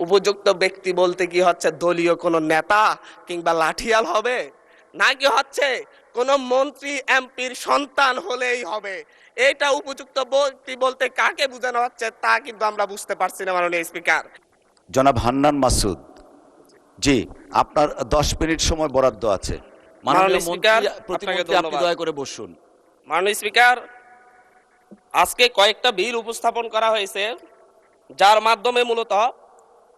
উপযুক্ত ব্যক্তি বলতে কি হচ্ছে দলীয় কোনো নেতা কিংবা লাঠিয়াল হবে, নাকি হচ্ছে কোনো মন্ত্রী এমপির সন্তান হলেই হবে? এটা উপযুক্ত ব্যক্তি বলতে কাকে বোঝানো হচ্ছে তা কিন্তু আমরা বুঝতে পারছি না মাননীয় স্পিকার। জনাব হান্নান মাসুদ, জি, আপনার 10 মিনিট সময় বরাদ্দ আছে। মাননীয় মন্ত্রী, প্রতিমন্ত্রী, আপনি দয়া করে বসুন। মাননীয় স্পিকার, আজকে কয়েকটা বিল উপস্থাপন করা হয়েছে যার মাধ্যমে মূলত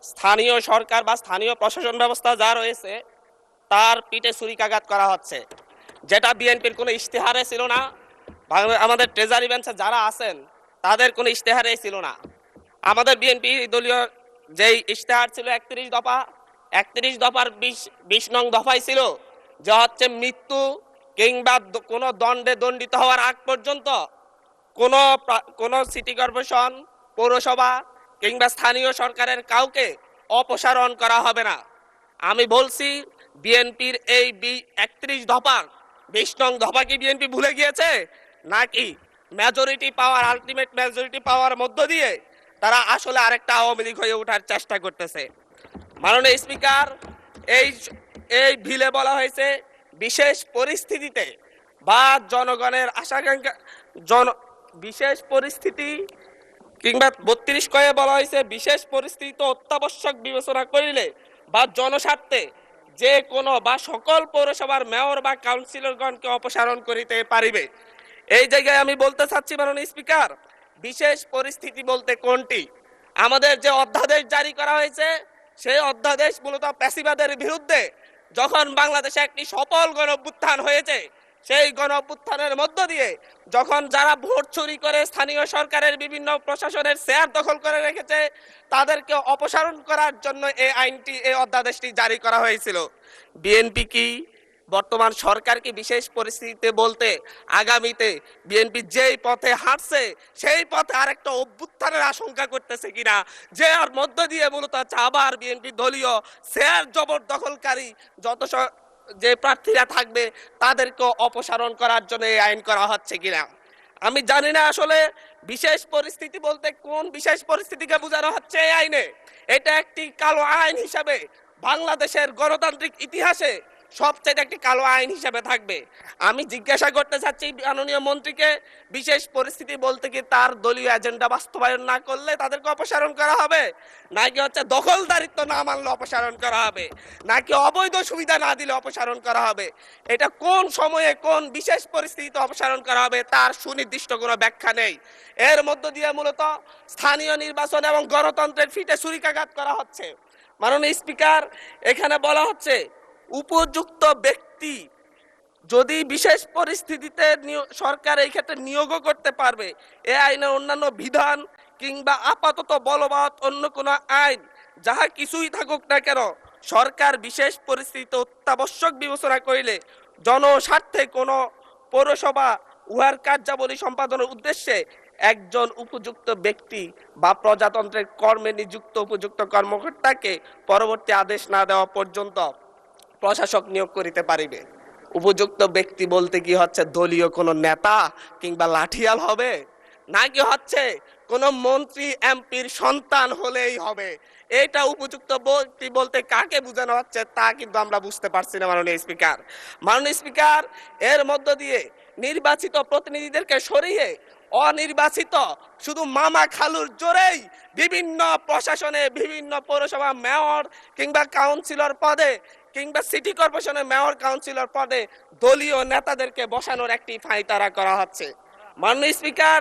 স্থানীয় সরকার বা স্থানীয় প্রশাসন ব্যবস্থা যা রয়েছে তার পিঠে ছুরিকাঘাত করা হচ্ছে, যেটা বিএনপির কোনো ইশতেহারে ছিল না। আমাদের ট্রেজারি বেঞ্চে যারা আছেন তাদের কোনো ইশতেহারে ছিল না। আমাদের বিএনপি দলীয় যেই ইশতেহার ছিল 31 দফা, 31 দফার 20 নং দফায় ছিল যে হচ্ছে মৃত্যু কিংবা কোনো দণ্ডে দণ্ডিত হওয়ার আগ পর্যন্ত কোনো সিটি কর্পোরেশন, পৌরসভা কিংবা স্থানীয় সরকারের কাউকে অপসারণ করা হবে না। আমি বলছি বিএনপির এই 31 দফা 20 নং দফা কি বিএনপি ভুলে গিয়েছে, নাকি মেজরিটি পাওয়ার, আলটিমেট মেজরিটি পাওয়ার মধ্য দিয়ে তারা আসলে আরেকটা আওয়ামী লীগ হয়ে ওঠার চেষ্টা করতেছে? মাননীয় স্পিকার, এই বিলে বলা হয়েছে বিশেষ পরিস্থিতিতে বা জনগণের আশাকাঙ্ক্ষা বিশেষ পরিস্থিতি কিংবা 32 কয়ে বলা হয়েছে বিশেষ পরিস্থিতি অত্যাবশ্যক বিবেচনা করিলে বা জনস্বার্থে যে কোনো বা সকল পৌরসভার মেয়র বা কাউন্সিলরগণকে অপসারণ করিতে পারিবে। এই জায়গায় আমি বলতে চাচ্ছি মাননীয় স্পিকার, বিশেষ পরিস্থিতি বলতে কোনটি? আমাদের যে অধ্যাদেশ জারি করা হয়েছে সেই অধ্যাদেশ মূলত প্যাসিবাদের বিরুদ্ধে যখন বাংলাদেশে একটি সফল গণঅভ্যুত্থান হয়েছে, সেই গণঅভ্যুত্থানের মধ্য দিয়ে যখন যারা ভোট চুরি করে স্থানীয় সরকারের বিভিন্ন প্রশাসনের শেয়ার দখল করে রেখেছে তাদেরকে অপসারণ করার জন্য এই আইনটি, এই অধ্যাদেশটি জারি করা হয়েছিল। বিএনপি কি বর্তমান সরকার কি বিশেষ পরিস্থিতিতে বলতে আগামীতে বিএনপি যেই পথে হাঁটছে সেই পথে আরেকটা অভ্যুত্থানের আশঙ্কা করতেছে কিনা, যে আর মধ্য দিয়ে মূলত আবার বিএনপি দলীয় শেয়ার জবরদখলকারী যত যে প্রার্থীরা থাকবে তাদেরকে অপসারণ করার জন্য এই আইন করা হচ্ছে কিনা? আমি জানি না আসলে বিশেষ পরিস্থিতি বলতে কোন বিশেষ পরিস্থিতিকে বোঝানো হচ্ছে এই আইনে। এটা একটি কালো আইন হিসাবে বাংলাদেশের গণতান্ত্রিক ইতিহাসে সবচেয়ে একটি কালো আইন হিসাবে থাকবে। আমি জিজ্ঞাসা করতে চাচ্ছি মাননীয় মন্ত্রীকে, বিশেষ পরিস্থিতি বলতে কি তার দলীয় এজেন্ডা বাস্তবায়ন না করলে তাদেরকে অপসারণ করা হবে, নাকি হচ্ছে দখলদারিত্ব না মানলে অপসারণ করা হবে, নাকি অবৈধ সুবিধা না দিলে অপসারণ করা হবে? এটা কোন সময়ে কোন বিশেষ পরিস্থিতিতে অপসারণ করা হবে তার সুনির্দিষ্ট কোনো ব্যাখ্যা নেই। এর মধ্য দিয়ে মূলত স্থানীয় নির্বাচন এবং গণতন্ত্রের ফিটে ছুরিকাঘাত করা হচ্ছে। মাননীয় স্পিকার, এখানে বলা হচ্ছে উপযুক্ত ব্যক্তি যদি বিশেষ পরিস্থিতিতে সরকার এই ক্ষেত্রে নিয়োগও করতে পারবে। এ আইনের অন্যান্য বিধান কিংবা আপাতত বলবৎ অন্য কোনো আইন যাহা কিছুই থাকুক না কেন, সরকার বিশেষ পরিস্থিতিতে অত্যাবশ্যক বিবেচনা করিলে জনস্বার্থে কোনো পৌরসভা উহার কার্যাবলী সম্পাদনের উদ্দেশ্যে একজন উপযুক্ত ব্যক্তি বা প্রজাতন্ত্রের কর্মে নিযুক্ত উপযুক্ত কর্মকর্তাকে পরবর্তী আদেশ না দেওয়া পর্যন্ত প্রশাসক নিয়োগ করিতে পারিবে। উপযুক্ত ব্যক্তি বলতে কি হচ্ছে দলীয় কোনো নেতা কিংবা লাঠিয়াল হবে, নাকি হচ্ছে কোনো মন্ত্রী এমপির সন্তান হলেই হবে? এটা উপযুক্ত ব্যক্তি বলতে কাকে বোঝানো হচ্ছে তা কিন্তু আমরা বুঝতে পারছি না মাননীয় স্পিকার। মাননীয় স্পিকার, এর মধ্য দিয়ে নির্বাচিত প্রতিনিধিদেরকে সরিয়ে অনির্বাচিত শুধু মামা খালুর জোরেই বিভিন্ন প্রশাসনে, বিভিন্ন পৌরসভা মেয়র কিংবা কাউন্সিলর পদে কিংবা সিটি কর্পোরেশনের মেয়র কাউন্সিলর পদে দলীয় নেতাদেরকে বসানোর একটি ফাইতারা করা হচ্ছে। মাননীয় স্পিকার,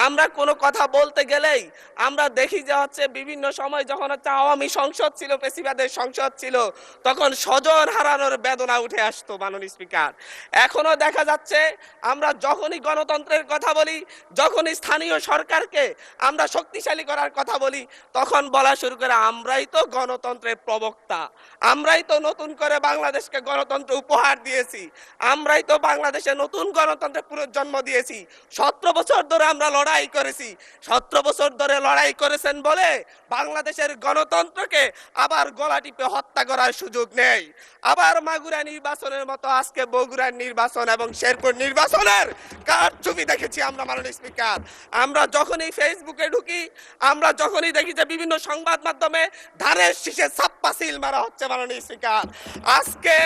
আমরা কোনো কথা বলতে গেলেই আমরা দেখি যে হচ্ছে বিভিন্ন সময় যখন হচ্ছে আওয়ামী সংসদ ছিল, পেশিবাদের সংসদ ছিল, তখন স্বজন হারানোর বেদনা উঠে আসতো মাননীয় স্পিকার। এখনো দেখা যাচ্ছে আমরা যখনই গণতন্ত্রের কথা বলি, যখনই স্থানীয় সরকারকে আমরা শক্তিশালী করার কথা বলি, তখন বলা শুরু করে আমরাই তো গণতন্ত্রের প্রবক্তা, আমরাই তো নতুন করে বাংলাদেশকে গণতন্ত্র উপহার দিয়েছি, আমরাই তো বাংলাদেশে নতুন গণতন্ত্রের পুনর্জন্ম দিয়েছি, 17 বছর ধরে আমরা লড়াই করেছি। 17 বছর ধরে লড়াই করেছেন বলে বাংলাদেশের গণতন্ত্রকে আবার গলা টিপে হত্যা করার সুযোগ নেই। আবার মাগুরা নির্বাচনের মতো আজকে বগুড়ার নির্বাচন এবং শেরপুর নির্বাচনের কারচুপি দেখেছি আমরা মাননীয় স্পিকার। আমরা যখনই ফেসবুকে ঢুকি, আমরা যখনই দেখি যে বিভিন্ন সংবাদ মাধ্যমে ধানের শীষে ছাপ্পা সিল মারা হচ্ছে মাননীয় স্পিকার। আজকে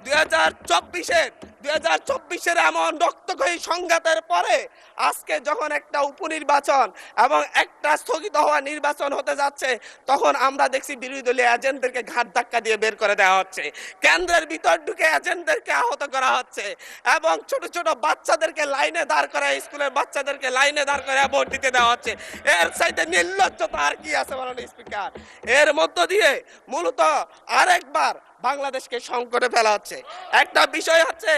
2024-এর এমন রক্তক্ষয়ী সংঘাতের পরে আজকে যখন একটা উপনির্বাচন এবং একটা স্থগিত হওয়া নির্বাচন হতে যাচ্ছে, তখন আমরা দেখছি বিরোধী দলীয় এজেন্টদেরকে ঘাট ধাক্কা দিয়ে বের করে দেওয়া হচ্ছে, কেন্দ্রের ভিতর ঢুকে এজেন্টদেরকে আহত করা হচ্ছে এবং ছোট ছোট বাচ্চাদেরকে লাইনে দাঁড় করায়, স্কুলের বাচ্চাদেরকে লাইনে দাঁড় করে ভোট দিতে দেওয়া হচ্ছে। এর চাইতে নির্লজ্জতা আর কি আছে মাননীয় স্পিকার? এর মধ্য দিয়ে মূলত আরেকবার বাংলাদেশকে সংকটে ফেলা হচ্ছে। একটা বিষয় হচ্ছে,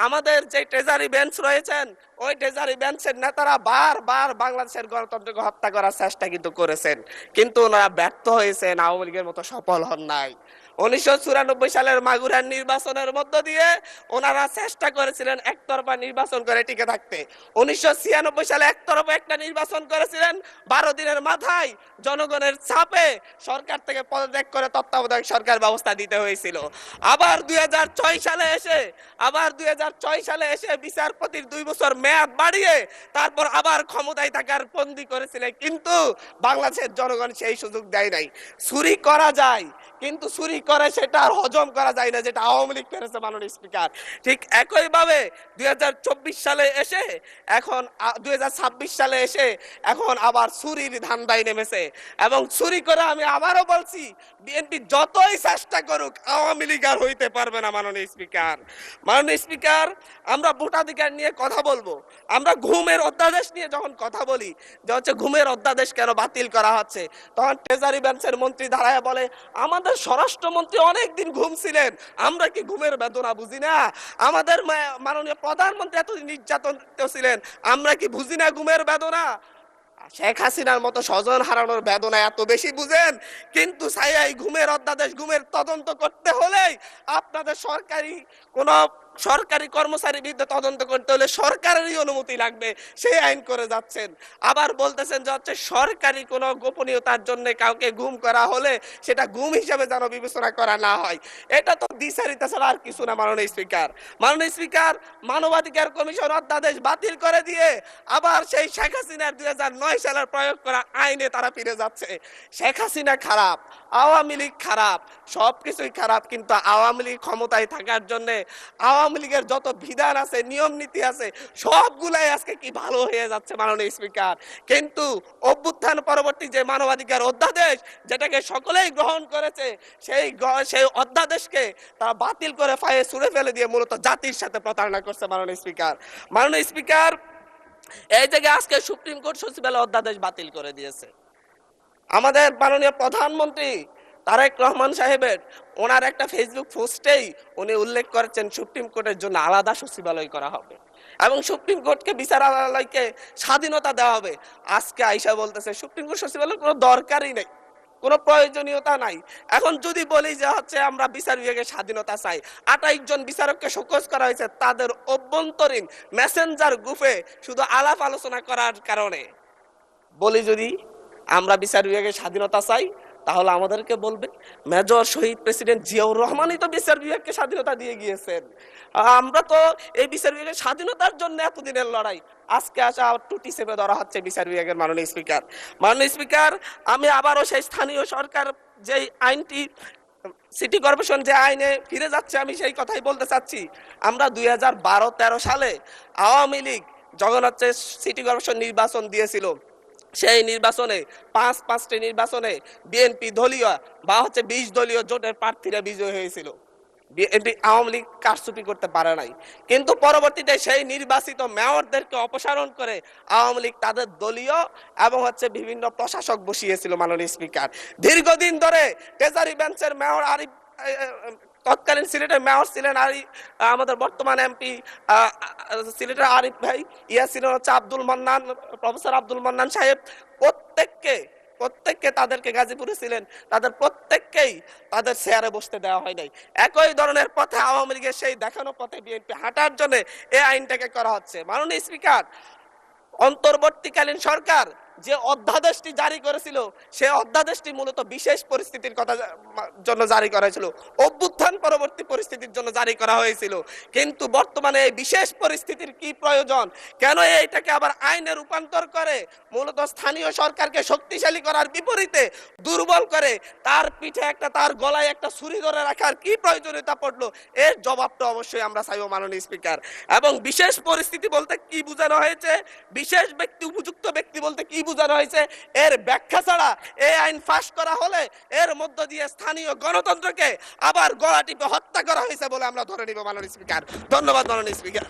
আমাদের যে ট্রেজারি বেঞ্চ রয়েছেন, ওই ট্রেজারি বেঞ্চের নেতারা বারবার বাংলাদেশের গণতন্ত্রকে হত্যা করার চেষ্টা কিন্তু করেছেন, কিন্তু ওনারা ব্যর্থ হয়েছেন, আওয়ামী লীগের মতো সফল হন নাই। 1994 সালের মাগুরার নির্বাচনের মধ্য দিয়ে ওনারা চেষ্টা করেছিলেন একতরফা নির্বাচন করে টিকে থাকতে। 1996 সালে একতরফা একটা নির্বাচন করেছিলেন, 12 দিনের মাথায় জনগণের চাপে সরকার থেকে পদত্যাগ করে তত্ত্বাবধায়ক সরকার ব্যবস্থা দিতে হয়েছিল। আবার 2006 সালে এসে বিচারপতির 2 বছর মেয়াদ বাড়িয়ে তারপর আবার ক্ষমতায় থাকার বন্দী করেছিলেন, কিন্তু বাংলাদেশের জনগণ সেই সুযোগ দেয় নাই। চুরি করা যায়, কিন্তু চুরি করে সেটা আর হজম করা যায় না, যেটা আওয়ামী লীগ করেছে মাননীয় স্পিকার। ঠিক একইভাবে 2024 সালে এসে এখন 2026 সালে এসে এখন আবার চুরির ধান্দায় নেমেছে। এবং চুরি করে, আমি আবারও বলছি, বিএনপি যতই চেষ্টা করুক আওয়ামী লীগ আর হইতে পারবে না মাননীয় স্পিকার। মাননীয় স্পিকার, আমরা ভোটাধিকার নিয়ে কথা বলবো, আমরা ঘুমের অধ্যাদেশ নিয়ে যখন কথা বলি যে হচ্ছে ঘুমের অধ্যাদেশ কেন বাতিল করা হচ্ছে, তখন ট্রেজারি বেঞ্চের মন্ত্রী দাঁড়ায় বলে, আমাদের স্বরাষ্ট্রমন্ত্রী অনেকদিন ঘুমছিলেন, আমরা কি ঘুমের বেদনা বুঝি না? আমাদের মাননীয় প্রধানমন্ত্রী এতদিন নির্যাতন ছিলেন, আমরা কি বুঝি না ঘুমের বেদনা? শেখ হাসিনার মতো স্বজন হারানোর বেদনা এত বেশি বুঝেন, কিন্তু এই ঘুমের অধ্যাদেশ, ঘুমের তদন্ত করতে হলেই আপনাদের সরকারি কর্মচারীর বিরুদ্ধে তদন্ত করতে হলে সরকারেরই অনুমতি লাগবে, সেই আইন করে যাচ্ছেন। আবার বলতেছেন যে হচ্ছে সরকারি কোনো গোপনীয়তার জন্য কাউকে গুম করা হলে সেটা গুম হিসাবে যেন বিবেচনা করা না হয়। এটা তো দ্বিচারিতা ছাড়া আর কিছু না মাননীয় স্পিকার। মাননীয় স্পিকার, মানবাধিকার কমিশন অধ্যাদেশ বাতিল করে দিয়ে আবার সেই শেখ হাসিনার 2009 সালের প্রয়োগ করা আইনে তারা ফিরে যাচ্ছে। শেখ হাসিনা খারাপ, আওয়ামী লীগ খারাপ, সবকিছুই খারাপ, কিন্তু আওয়ামী লীগ ক্ষমতায় থাকার জন্য আওয়ামী লীগের যত বিধান আছে, নিয়ম নীতি আছে, সবগুলাই আজকে কি ভালো হয়ে যাচ্ছে মাননীয় স্পিকার। কিন্তু অভ্যুত্থান পরবর্তী যে মানবাধিকার অধ্যাদেশ, যেটাকে সকলেই গ্রহণ করেছে, সেই অধ্যাদেশকে তারা বাতিল করে ফায়ে ছুঁড়ে ফেলে দিয়ে মূলত জাতির সাথে প্রতারণা করছে মাননীয় স্পিকার। মাননীয় স্পিকার, এই জায়গায় আজকে সুপ্রিম কোর্ট সচিবালয় অধ্যাদেশ বাতিল করে দিয়েছে। আমাদের মাননীয় প্রধানমন্ত্রী তারেক রহমান সাহেবের ওনার একটা ফেসবুক পোস্টেই উনি উল্লেখ করেছেন সুপ্রিম কোর্টের জন্য আলাদা সচিবালয় করা হবে এবং সুপ্রিম কোর্টকে বিচারালয়কে স্বাধীনতা দেওয়া হবে। আজকে আইসা বলতেছে সুপ্রিম কোর্ট সচিবালয়ের কোনো দরকারই নেই, কোনো প্রয়োজনীয়তা নাই। এখন যদি বলি যে হচ্ছে আমরা বিচার বিভাগের স্বাধীনতা চাই, 28 জন বিচারককে শোকজ করা হয়েছে তাদের অভ্যন্তরীণ মেসেঞ্জার গ্রুপে শুধু আলাপ আলোচনা করার কারণে। বলি যদি আমরা বিচার বিভাগের স্বাধীনতা চাই, তাহলে আমাদেরকে বলবে মেজর শহীদ প্রেসিডেন্ট জিয়াউর রহমানই তো বিচার বিভাগকে স্বাধীনতা দিয়ে গিয়েছেন। আমরা তো এই বিচার বিভাগের স্বাধীনতার জন্য এতদিনের লড়াই, আজকে আসা টুটি চেপে ধরা হচ্ছে বিচার বিভাগের। মাননীয় স্পিকার, আমি আবারও সেই স্থানীয় সরকার যে আইনটি, সিটি কর্পোরেশন যে আইনে ফিরে যাচ্ছে, আমি সেই কথাই বলতে চাচ্ছি। আমরা 2012-13 সালে আওয়ামী লীগ যখন হচ্ছে সিটি কর্পোরেশন নির্বাচন দিয়েছিল, সেই নির্বাচনে 5টি নির্বাচনে বিএনপি দলীয় বা হচ্ছে 20 দলীয় জোটের প্রার্থীরা বিজয়ী হয়েছিল। বিএনপি আওয়ামী লীগ কারচুপি করতে পারে নাই, কিন্তু পরবর্তীতে সেই নির্বাচিত মেয়রদেরকে অপসারণ করে আওয়ামী লীগ তাদের দলীয় এবং হচ্ছে বিভিন্ন প্রশাসক বসিয়েছিল। মাননীয় স্পিকার, দীর্ঘদিন ধরে ট্রেজারি বেঞ্চের মেয়র আরিফ, তৎকালীন সিলেটের মেয়র ছিলেন আমাদের বর্তমান এমপি সিলেটের আরিফ ভাই, ছিলেন হচ্ছে প্রফেসর আব্দুল মান্নান সাহেব। প্রত্যেককে তাদেরকে গাজীপুরে ছিলেন, তাদের প্রত্যেককেই তাদের চেয়ারে বসতে দেওয়া হয় নাই। একই ধরনের পথে আওয়ামী লীগের সেই দেখানো পথে বিএনপি হাঁটার জন্য এই আইনটাকে করা হচ্ছে। মাননীয় স্পিকার, অন্তর্বর্তীকালীন সরকার যে অধ্যাদেশটি জারি করেছিল সে অধ্যাদেশটি মূলত বিশেষ পরিস্থিতির জন্য জারি করা হয়েছিল, অভ্যুত্থান পরবর্তী পরিস্থিতির জন্য জারি করা হয়েছিল। কিন্তু বর্তমানে এই বিশেষ পরিস্থিতির কি প্রয়োজন, কেন এইটাকে আবার আইনে রূপান্তর করে মূলত স্থানীয় সরকারকে শক্তিশালী করার বিপরীতে দুর্বল করে তার পিঠে একটা, তার গলায় একটা ছুরি ধরে রাখার কি প্রয়োজনীয়তা পড়লো, এর জবাবটা অবশ্যই আমরা চাইব মাননীয় স্পিকার। এবং বিশেষ পরিস্থিতি বলতে কি বোঝানো হয়েছে, বিশেষ ব্যক্তি, উপযুক্ত ব্যক্তি বলতে কি বোঝানো হয়েছে, এর ব্যাখ্যা ছাড়া এই আইন পাস করা হলে এর মধ্য দিয়ে স্থানীয় গণতন্ত্রকে আবার গলা টিপে হত্যা করা হয়েছে বলে আমরা ধরে নিব মাননীয় স্পিকার। ধন্যবাদ মাননীয় স্পিকার।